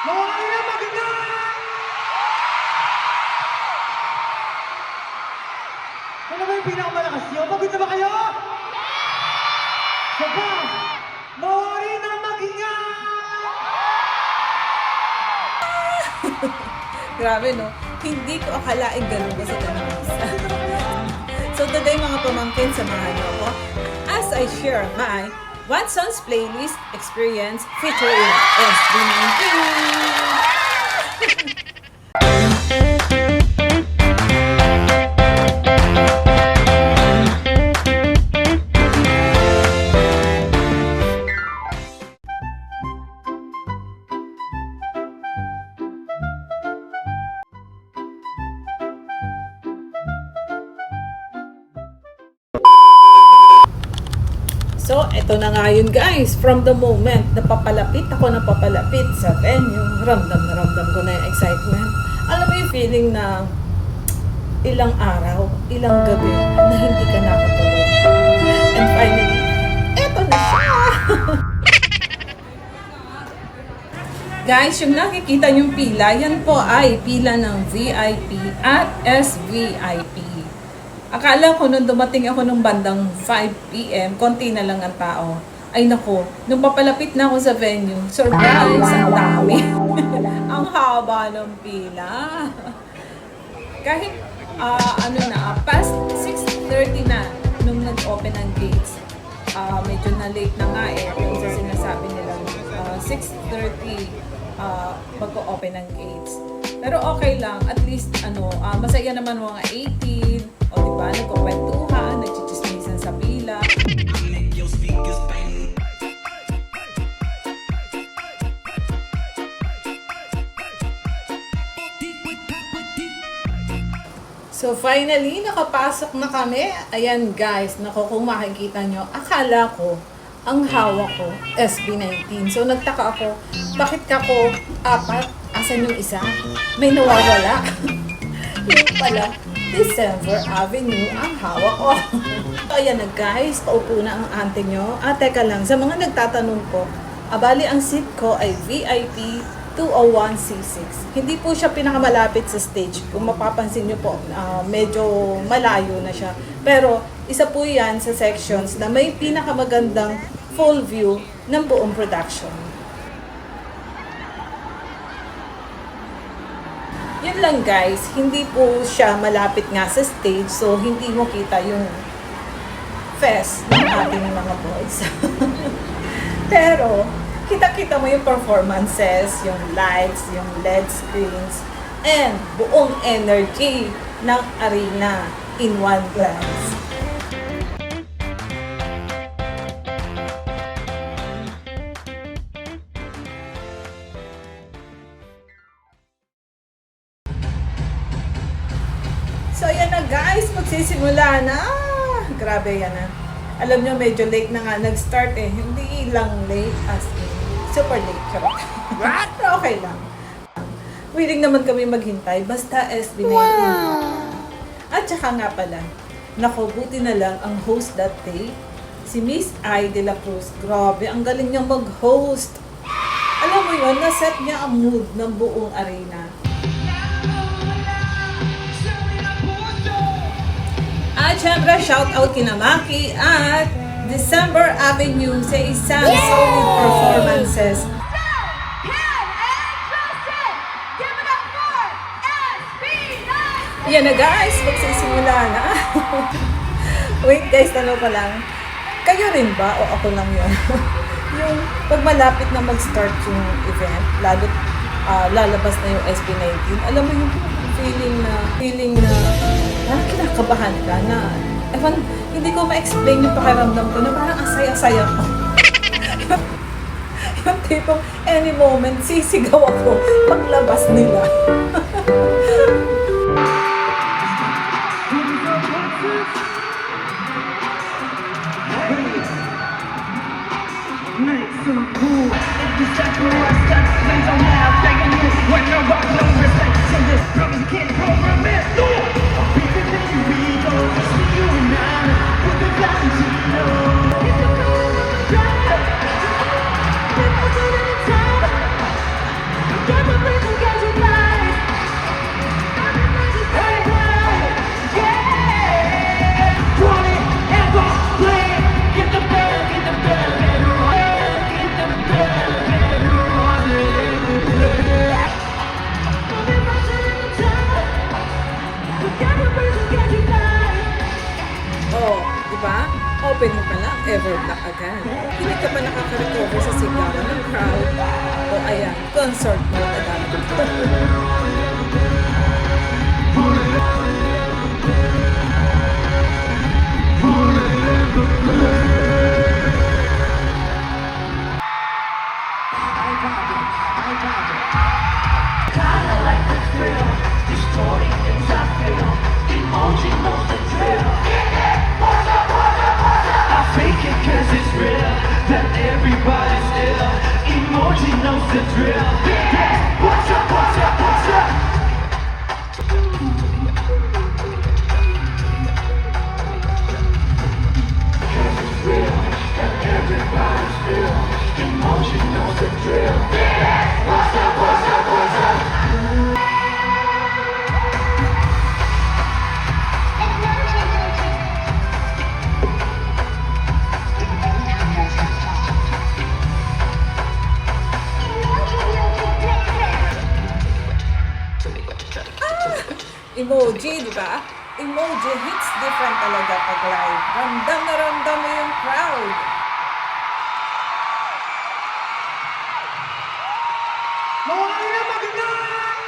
Mawari na magingay! Ano ba yung pinakamalakas nyo? Pagod na ba kayo? Saba! Mawari na magingay! Grabe, no? Hindi ko akalain ganun ko sa kanila. So today, mga pamangkin, samahan niyo ako as I share my Watson's Playlist Experience featuring SB19. So, eto na nga yun guys. From the moment na papalapit sa venue, ramdam na ramdam ko na yung excitement. Alam mo yung feeling na ilang araw, ilang gabi na hindi ka nakatulog. And finally, eto na siya! Guys, yung nakikita yung pila, yan po ay pila ng VIP at SVIP. Akala ko nung dumating ako nung bandang 5 p.m, konti na lang ang tao. Ay nako, nung papalapit na ako sa venue, surprise, ang dami. Ang haba ng pila. Kahit past 6:30 na nung nag-open ang gates. Medyo na late na nga yung sa sinasabi nila 6:30 mag-open ang gates. Pero okay lang, at least masaya naman mga 18. O diba, nagkukwentuhan, nagchichismisan sa pila. So finally, nakapasok na kami. Ayan guys, naku, kung makikita nyo, akala ko, ang hawak ko, SB19. So nagtaka ako, bakit ako apat? Asan yung isa? May nawawala. Yung pala, December Avenue ang hawak ko. So ayan na guys, paupo na ang ante nyo. Teka lang, sa mga nagtatanong po, bali ang seat ko ay VIP 201C6. Hindi po siya pinakamalapit sa stage. Kung mapapansin nyo po, medyo malayo na siya. Pero isa po yan sa sections na may pinakamagandang full view ng buong production. Yun lang guys, hindi po siya malapit nga sa stage, so hindi mo kita yung fest ng ating mga boys. Pero, kita-kita mo yung performances, yung lights, yung LED screens, and buong energy ng arena in one glance. So, ayan na guys, magsisimula na. Grabe yan na. Alam nyo, medyo late na nga nag-start eh. Hindi lang late as in super late. Charot. Pero okay lang. Willing naman kami maghintay. Basta SB19. Wow. At saka nga pala, naku, buti na lang ang host that day, si Miss I de la Cruz. Grabe, ang galing niyang mag-host. Alam mo yun, naset niya ang mood ng buong arena. At syempre, shout out kina Maki at December Avenue sa isang solid performances. Yan na guys, magsisimula na. Wait guys, tanong ko lang. Kayo rin ba o ako lang yun? Yung pag malapit na mag-start yung event, lalo lalabas na yung SB19, alam mo yung feeling na parang kinakabahan ka na, hindi ko ma-explain yung pakiramdam ko na parang asaya-saya ko. Yung tipong any moment, sisigaw ako paglabas nila. Diba? Opening pa lang, Everblock agad. Hindi ka pa nakaka-recover sa sigawan ng crowd. O ayan, concert mode agad. Fake it cause it's real, that everybody's ill. Emoji knows the drill. Yeah, what's up, what's up, what's up? Cause it's real, that everybody's ill. Emoji knows the drill. Yeah, what's up, what's up, what's up? Emoji, di ba? Emoji hits different talaga pag live. Ramdam na ramdam mo yung crowd. Mawari na mag-ingay!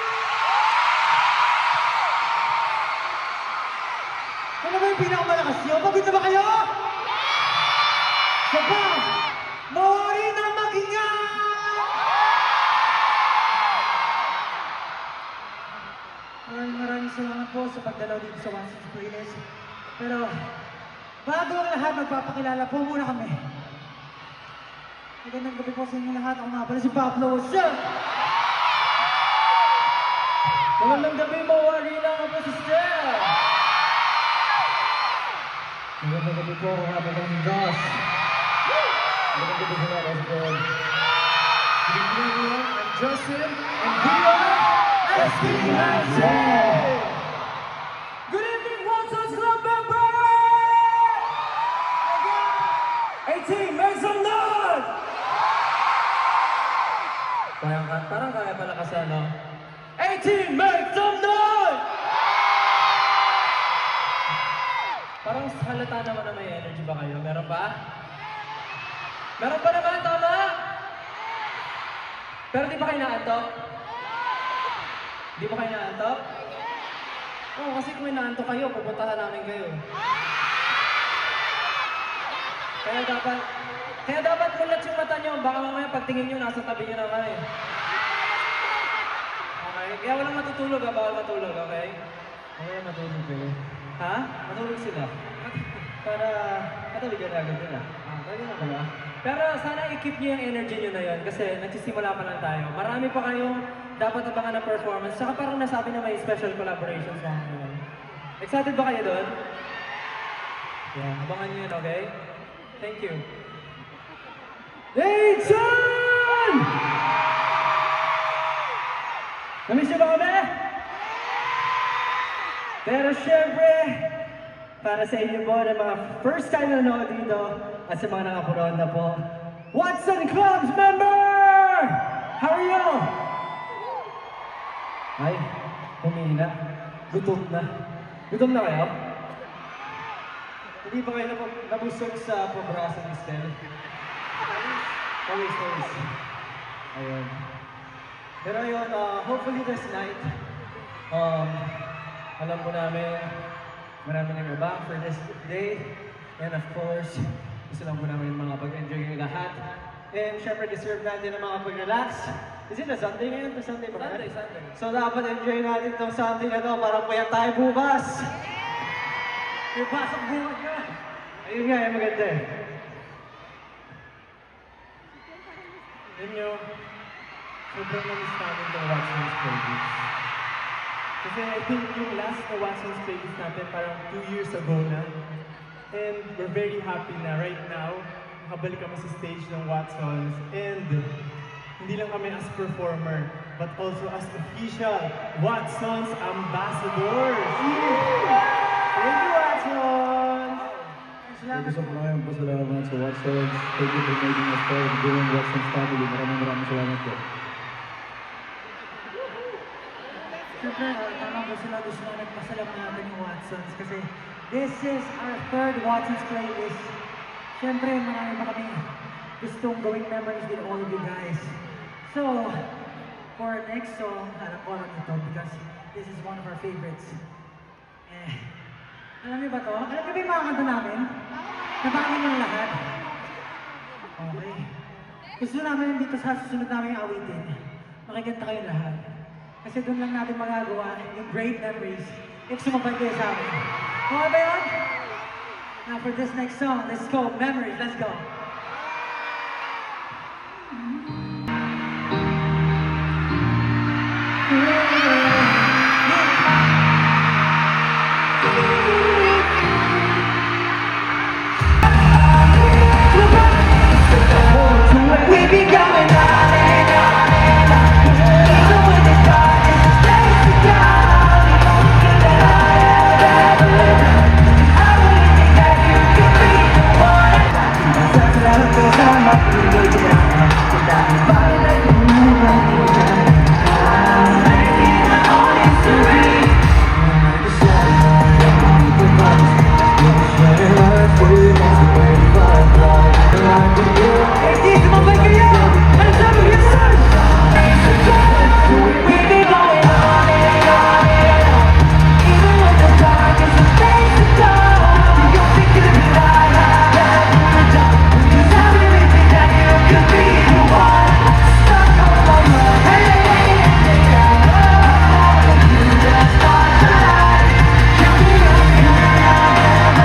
Ano ba yung pinakamalakas nyo? Pagod na ba kayo? Saba! Mawari na mag-ingay! Maraming salamat po sa pagdalaw dito sa One Six Playlist. Pero, bago ang lahat, magpapakilala po muna kami. Magandang gabi po sa inyo lahat. Ako nga pala si Pablo. What's up? Magandang gabi mo, Warina. Ako po si Stell. Magandang gabi po. Ako nga pala si Josh. Magandang gabi po sa mga Osborn. Good evening everyone. I'm Justin. And we are SB Magic! Good evening, Watson's Club members! 18, make some noise! Parang kaya pala kasi ano? 18, make some noise! Parang halata naman na may energy ba kayo? Meron ba? Meron pa naman, tama? Pero di ba kayo naantok? Di ba kayo naantok? Oo, kasi kung naantok kayo, pupuntahan namin kayo. Kaya dapat mulat yung mata nyo. Baka mamaya pagtingin nyo, nasa tabi nyo naman eh. Okay? Kaya walang matutulog ha, bawal matulog, okay? Okay, matulog kayo. Ha? Matulog sila. Para mataligan agad nila. Pwede na ba? Pero sana i-keep nyo yung energy nyo na yun kasi nagsisimula pa lang tayo. Marami pa kayong dapat abangan na performance. Tsaka parang nasabi na may special collaborations sa ngayon. Excited ba kayo doon? Yeah, abangan nyo yun, okay? Thank you. Nation! Namiss nyo ba kami? Pero syempre, para sa inyo po na mga first time na nanood dito at sa mga nakapunood na po, Watson Clubs member! How are you? Ay, humina. Gutom na. Gutom na kayo? Hindi ba kayo nabusog sa pabrasa ni Stell? Always. Ayun. Pero ayun, hopefully this night, alam po namin, marami nang abang for this day. And of course, gusto lang po namin mga pag-enjoy yung lahat. And syempre, deserve natin na mga pag-relax. Is it a Sunday ngayon? A Sunday ba? Sunday. So dapat enjoy natin itong Sunday na to para puyat tayo bukas. May pasok bukas na. Ayun nga, yung maganda eh. Yun nyo, sobrang namiss namin itong Watson's Playlist. Kasi I think yung last na Watson's Playlist natin parang 2 years ago na. And we're very happy na right now, nakabalik kami sa stage ng Watson's. And hindi lang kami as performer, but also as official Watson's ambassadors. Thank you, Watson's! Gusto ko kayong pasalamat sa Watson's. Thank you for making us part of doing Watson's family. Maraming salamat po. Siyempre, tama ko sila gusto na nagpasalam natin yung Watson's kasi This is our third Watson's playlist. Siyempre, marami pa kami gustong gawing memories with all of you guys. So, for our next song, alam ko alam ito because this is one of our favorites. Alam niyo ba to? Alam niyo ba yung mga kanta namin? Nabangin ng lahat. Okay. Gusto namin dito sa susunod namin awitin, makikita kayo lahat. Kasi doon lang natin magagawa yung great memories if sumabay kayo sa amin. Okay ba yun? Now for this next song, let's go. Memories, let's go. We be going on and on and on. Even when the darkness stays together, the only that I have ever known. I really think that you could be the one. That's what I look for, I'm up to the way down. Without you, body like you move, I need you. I'm making my own history. Like the sun, like the months, like the light, that's the way you love, like the you. Hey, sumabay kayo! Ano sabi niyo, sir? We be going on and on and on. Even when the darkness is facing dark, do you think you could lie like that you're done? 'Cause I really think that you could be the one. Stuck on my mind. Hey, hey, hey, hey, hey. You just start to lie. Count me up, count me up,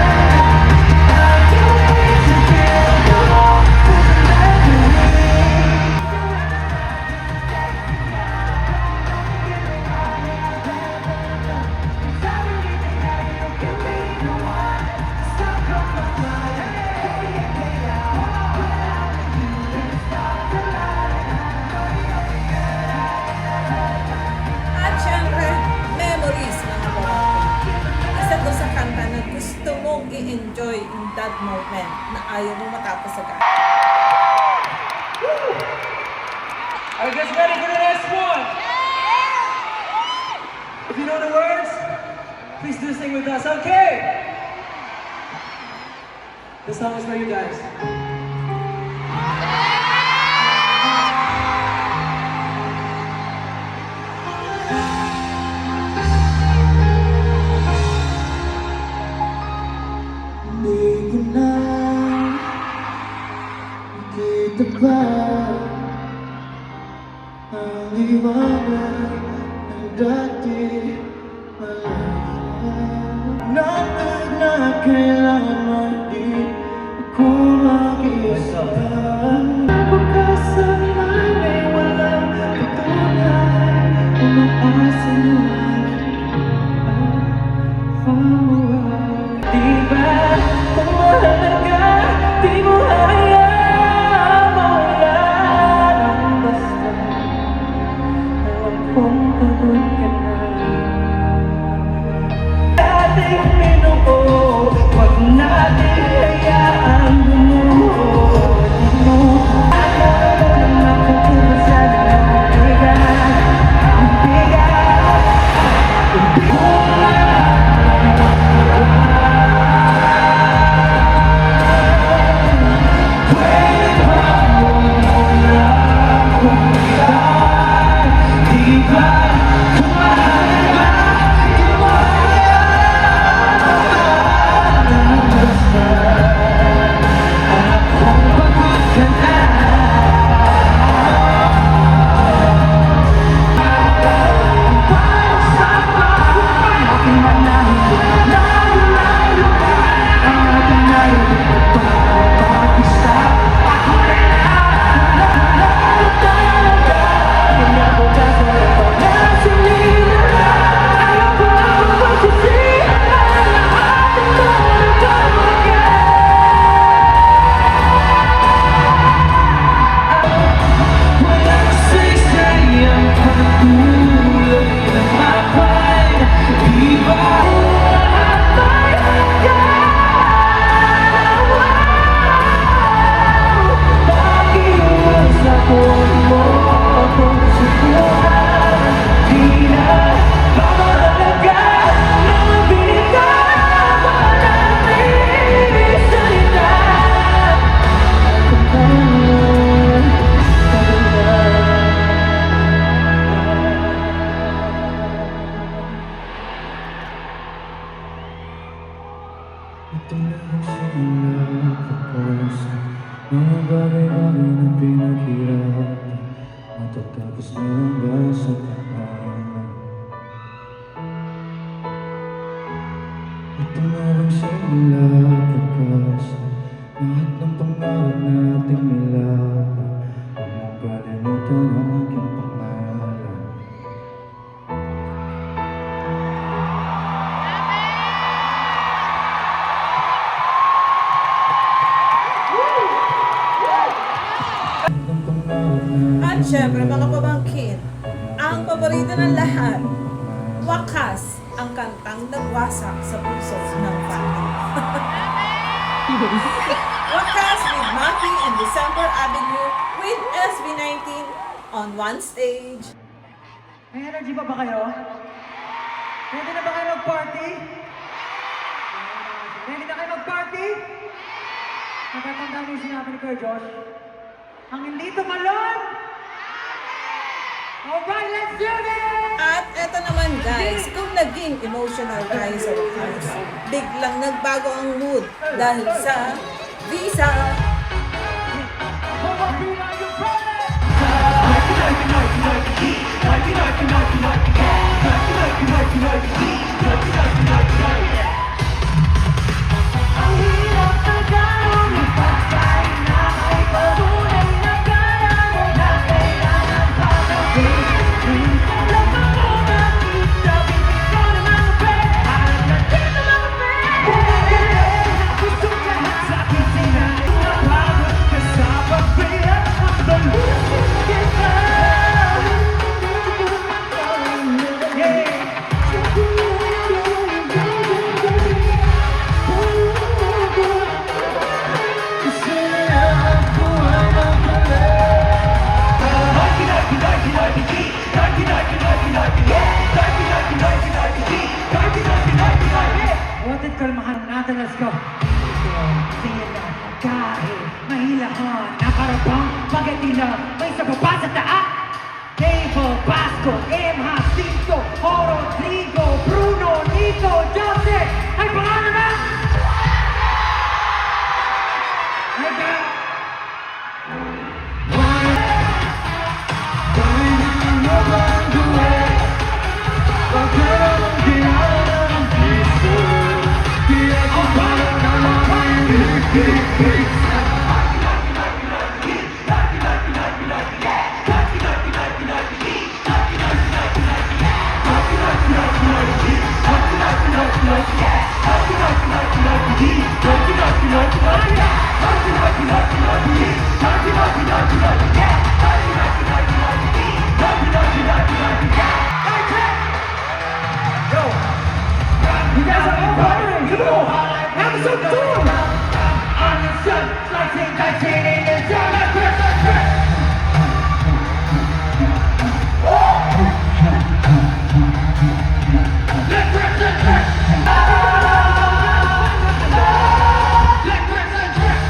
I can't wait to feel the warmth of the memory. At syempre, memories mga kapatid. Isa to sa kanta na gusto mong i-enjoy in that moment na ayaw mo matapos agad. Are you guys ready for the next one? If you know the words, please do sing with us, okay? This song is for you guys. Hindi ko na makita pa ang liwanag ng dati malaya. Natag na kailangan di ako mag-isa. Pagkasan man ay walang patunay, umaasa di ba kung mahal ka, di mo hayaan mawala ng basta. Alam kong pagod ka na. Dating minuo, wag natin hayaan bumuo. Yan ang aking pangalan. At syempre mga pamangkin, ang paborito ng lahat, wakas ang kantang nagwasak sa puso ng family. Wakas with Maki in December Avenue with SB19 on one stage. May energy pa ba kayo? Ready na ba kayo mag-party? Ready na kayo mag-party? Natatanda mo yung sinabi ni Kuya Josh? Ang hindi tumalon! Alright, let's do this! At eto naman guys, kung naging emotional tayo sa wakas, biglang nagbago ang mood dahil sa visa. Ang hirap na gano'n ipagkain na ay patunay na kaya mo na kailangan pa gawin. Alam mo kung nakita, bibig ko na mga friend, at nandito mga friend. Gusto lahat sa akin sinabi, napagod ka sa pagbiyak ng dalusin kita. Wanted kalmahan natin, let's go. Tingin na, kahit mahilahan, nakarapang pag-atila, may sa baba sa taas. Table, Basco, M. Jacinto, Rodrigo, Bruno, Nico, Joseph, ay pangalan na! Ay ka! You guys are all firing! Come on! Have some fun! On the sun, slicing, dicing, in the sun, let's press, let's press! Let's press, let's press! Let's press, let's press!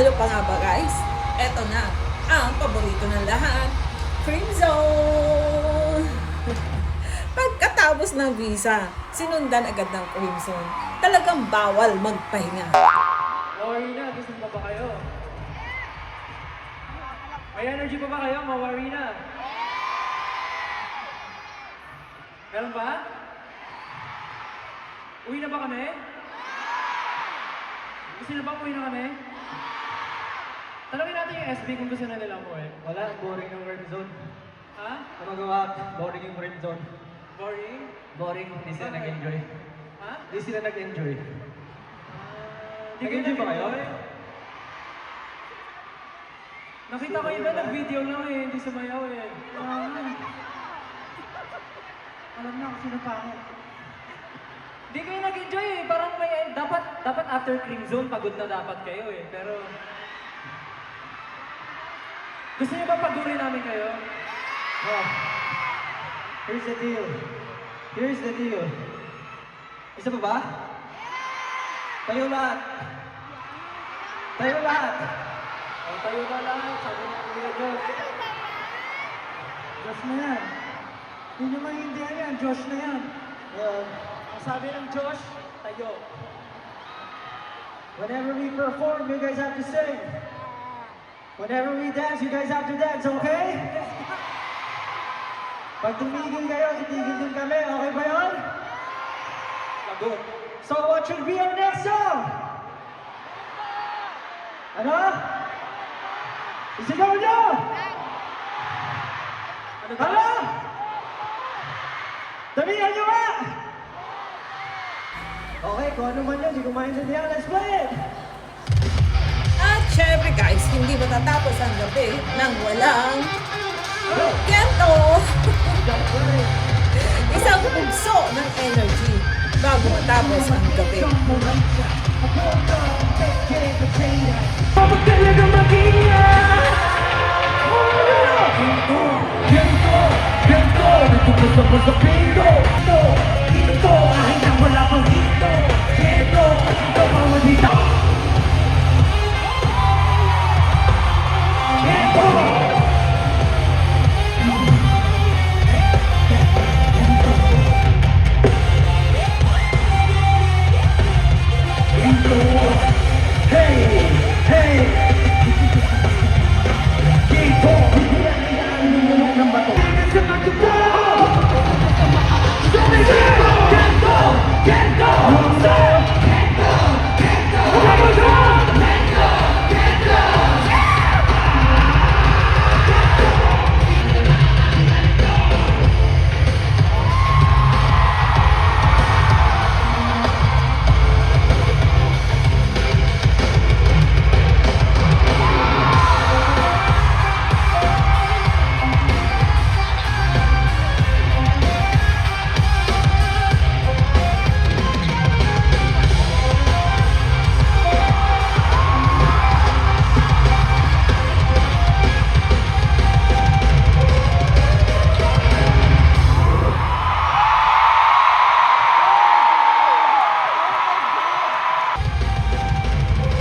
Ano pa nga ba guys? Eto na, ang paborito ng lahat, Crimson! Pagkatapos ng visa, sinundan agad ng Crimson. Talagang bawal magpahinga. Worry na, gusto mo ba kayo? May energy pa ba kayo? Mawari na. Meron ba? Uwi na ba kami? Gusto na ba uwi na kami? Tanungin natin yung SB kung gusto na nila umuwi. Wala, boring yung red zone. Ha? Ano magawa? Boring yung red zone. Boring? Boring, hindi sila Bakit? nag-enjoy. Ha? Hindi sila nag-enjoy. Di Nag-enjoy ba kayo? Nakita ko iba nag-video lang eh, hindi sumayaw eh. Alam na kung sino pangit. Di kayo nag-enjoy eh, parang may, dapat after Crimson, pagod na dapat kayo eh, pero... Gusto niyo ba pagurin namin kayo? Oh, here's the deal. Here's the deal. Isa pa ba? Tayo lahat. Tayo lahat. O tayo na lang, sabi niya Kuya Diyos. Josh na yan. Hindi nyo maintindihan yan. Josh na yan. Ang sabi ng Josh, tayo. Whenever we perform, you guys have to sing. Whenever we dance, you guys have to dance, okay? Pag tumigil kayo, titigil din kami. Okay ba yun? Lagot. So what should be our next song? Ano? Isigaw nyo! Ano ba? Ano? Damihan nyo nga! Okay, kung ano man yun, hindi ko maintindihan. Let's play it! At syempre guys, hindi matatapos ang gabi nang walang kento. Isang pugso ng energy bago matapos ang gabi.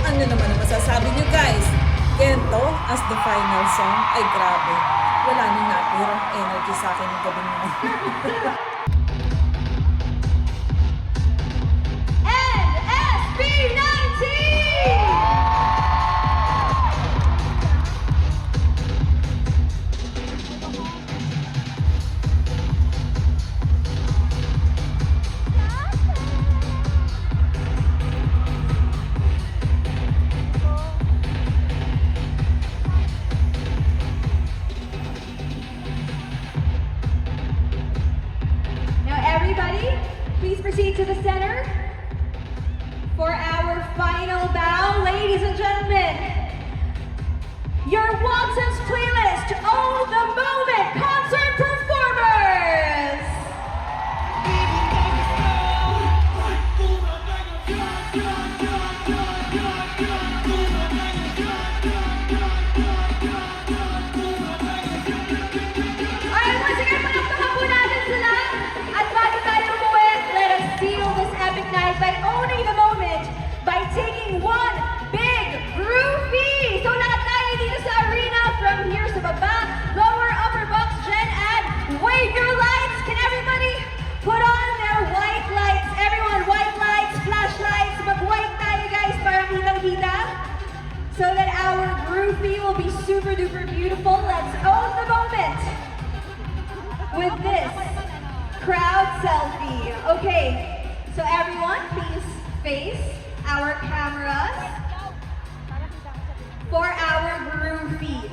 Ano naman ang masasabi nyo guys? Kento as the final song ay grabe. Wala nang natirang energy sa akin ng gabi ngayon. NSB19! Now everybody, please proceed to the center for our final bow. Ladies and gentlemen, your Watson's Playlist Own the Moment concert performers! Alright, once again, palakpakan po natin sila. At bago tayo umuwi, let us seal this epic night by owning the moment by taking one big groovy let's own the moment with this crowd selfie. Okay, so everyone, please face our cameras for our groove feed.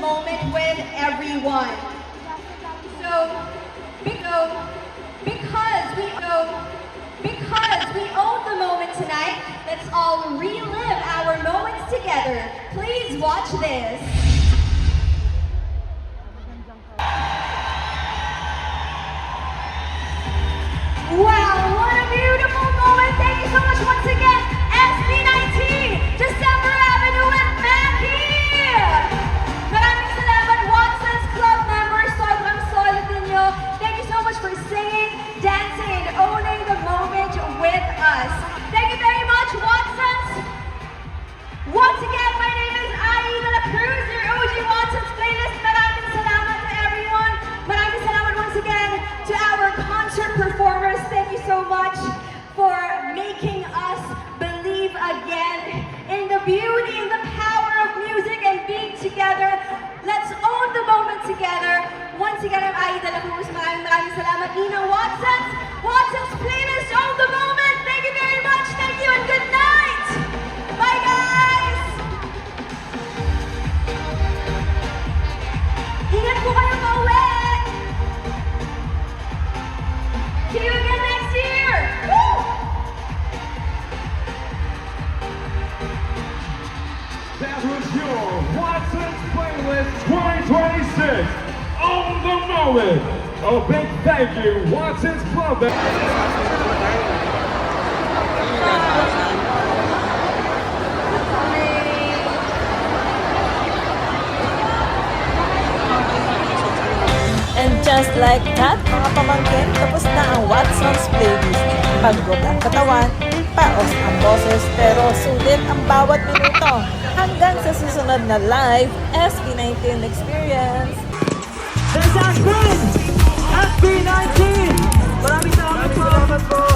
Moment with everyone. Because we own the moment tonight, let's all relive our moments together. Please watch this. Wow, what a beautiful moment. Thank you so much once again. SB19, December Avenue and Mackie. Maraming salamat, Watson's Club members. Sobrang solid ninyo. Thank you so much for singing, dancing, and owning the moment with us. Thank you very much, Watson's. Once again, my name is Aida de la Cruz, your OG Watson's playlist. Maraming salamat to everyone. Maraming salamat once again to our concert performers. Thank you so much for making us believe again in the beauty and the power of music and being together. Let's own the moment together. Once again, I'm Aida de la Cruz. Maraming salamat. Nina Watson's. Watson's playlist, own the moment. Thank you very much. Thank you and good night. Bye, guys. Ingat po kayo pauwi. See you again next year. Woo! That was your Watson's Playlist 2026 on the moment. A big thank you, Watson's Club. And just like that, mga pamangkin, tapos na ang Watson's Playlist. Pagod ang katawan, paos ang boses, pero sulit ang bawat minuto. Hanggang sa susunod na live SB19 experience. This has been SB19. Maraming salamat po.